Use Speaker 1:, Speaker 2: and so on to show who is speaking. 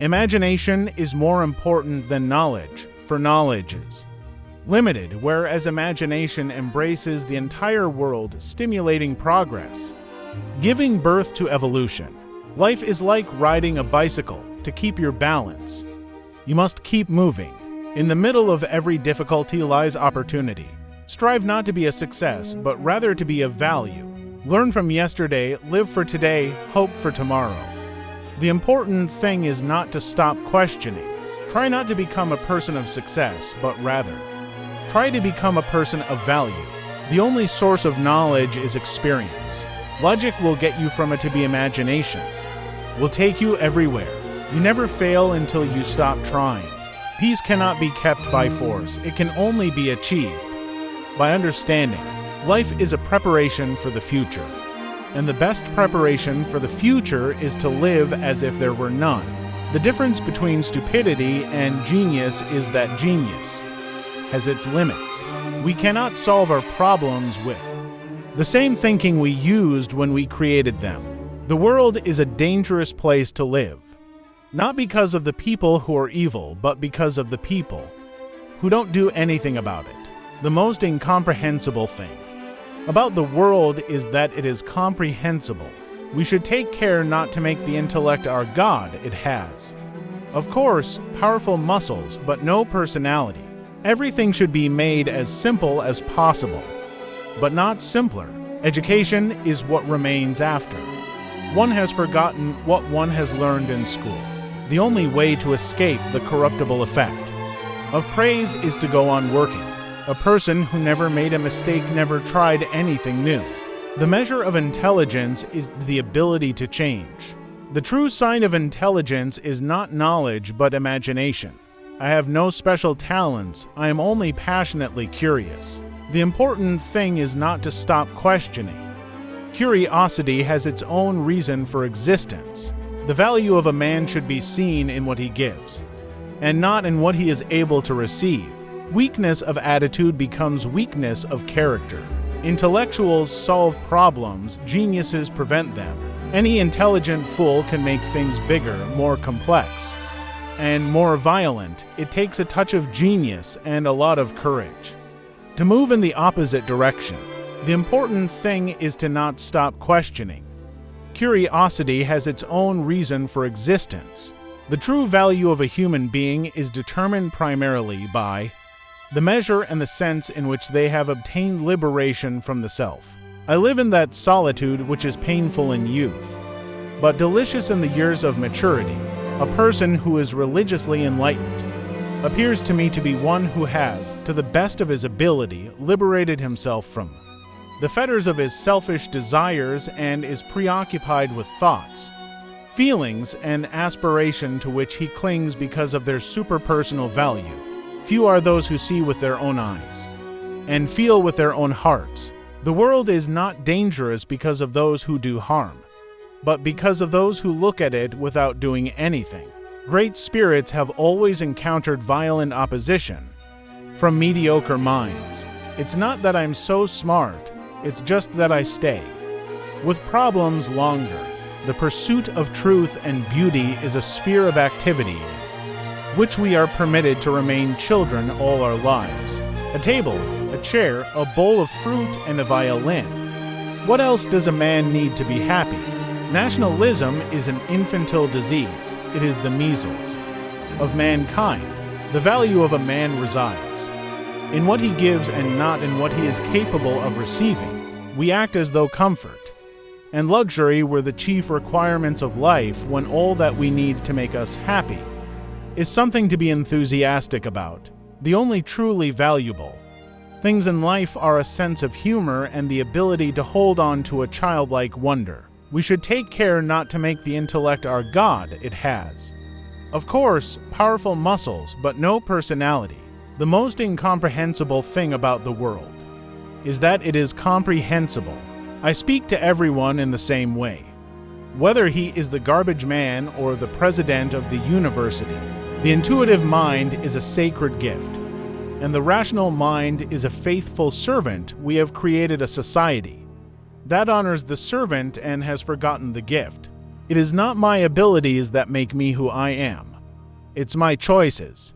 Speaker 1: Imagination is more important than knowledge, for knowledge is limited, whereas imagination embraces the entire world, stimulating progress, giving birth to evolution. Life is like riding a bicycle. To keep your balance, you must keep moving. In the middle of every difficulty lies opportunity. Strive not to be a success, but rather to be of value. Learn from yesterday, live for today, hope for tomorrow. The important thing is not to stop questioning. Try not to become a person of success, but rather, try to become a person of value. The only source of knowledge is experience. Logic will get you from it to be imagination. Will take you everywhere. You never fail until you stop trying. Peace cannot be kept by force. It can only be achieved by understanding. Life is a preparation for the future. And the best preparation for the future is to live as if there were none. The difference between stupidity and genius is that genius has its limits. We cannot solve our problems with the same thinking we used when we created them. The world is a dangerous place to live, not because of the people who are evil, but because of the people who don't do anything about it. The most incomprehensible thing about the world is that it is comprehensible. We should take care not to make the intellect our God. It has, of course, powerful muscles, but no personality. Everything should be made as simple as possible, but not simpler. Education is what remains after. One has forgotten what one has learned in school. The only way to escape the corruptible effect of praise is to go on working. A person who never made a mistake never tried anything new. The measure of intelligence is the ability to change. The true sign of intelligence is not knowledge but imagination. I have no special talents. I am only passionately curious. The important thing is not to stop questioning. Curiosity has its own reason for existence. The value of a man should be seen in what he gives, and not in what he is able to receive. Weakness of attitude becomes weakness of character. Intellectuals solve problems, geniuses prevent them. Any intelligent fool can make things bigger, more complex, and more violent. It takes a touch of genius and a lot of courage to move in the opposite direction. The important thing is to not stop questioning. Curiosity has its own reason for existence. The true value of a human being is determined primarily by the measure and the sense in which they have obtained liberation from the self. I live in that solitude which is painful in youth, but delicious in the years of maturity. A person who is religiously enlightened appears to me to be one who has, to the best of his ability, liberated himself from the fetters of his selfish desires and is preoccupied with thoughts, feelings, and aspiration to which he clings because of their superpersonal value. Few are those who see with their own eyes and feel with their own hearts. The world is not dangerous because of those who do harm, but because of those who look at it without doing anything. Great spirits have always encountered violent opposition from mediocre minds. It's not that I'm so smart, it's just that I stay with problems longer. The pursuit of truth and beauty is a sphere of activity which we are permitted to remain children all our lives. A table, a chair, a bowl of fruit, and a violin. What else does a man need to be happy? Nationalism is an infantile disease. It is the measles of mankind. The value of a man resides in what he gives and not in what he is capable of receiving. We act as though comfort and luxury were the chief requirements of life when all that we need to make us happy is something to be enthusiastic about. The only truly valuable things in life are a sense of humor and the ability to hold on to a childlike wonder. We should take care not to make the intellect our God. It has, of course, powerful muscles, but no personality. The most incomprehensible thing about the world is that it is comprehensible. I speak to everyone in the same way, whether he is the garbage man or the president of the university. The intuitive mind is a sacred gift, and the rational mind is a faithful servant. We have created a society that honors the servant and has forgotten the gift. It is not my abilities that make me who I am. It's my choices.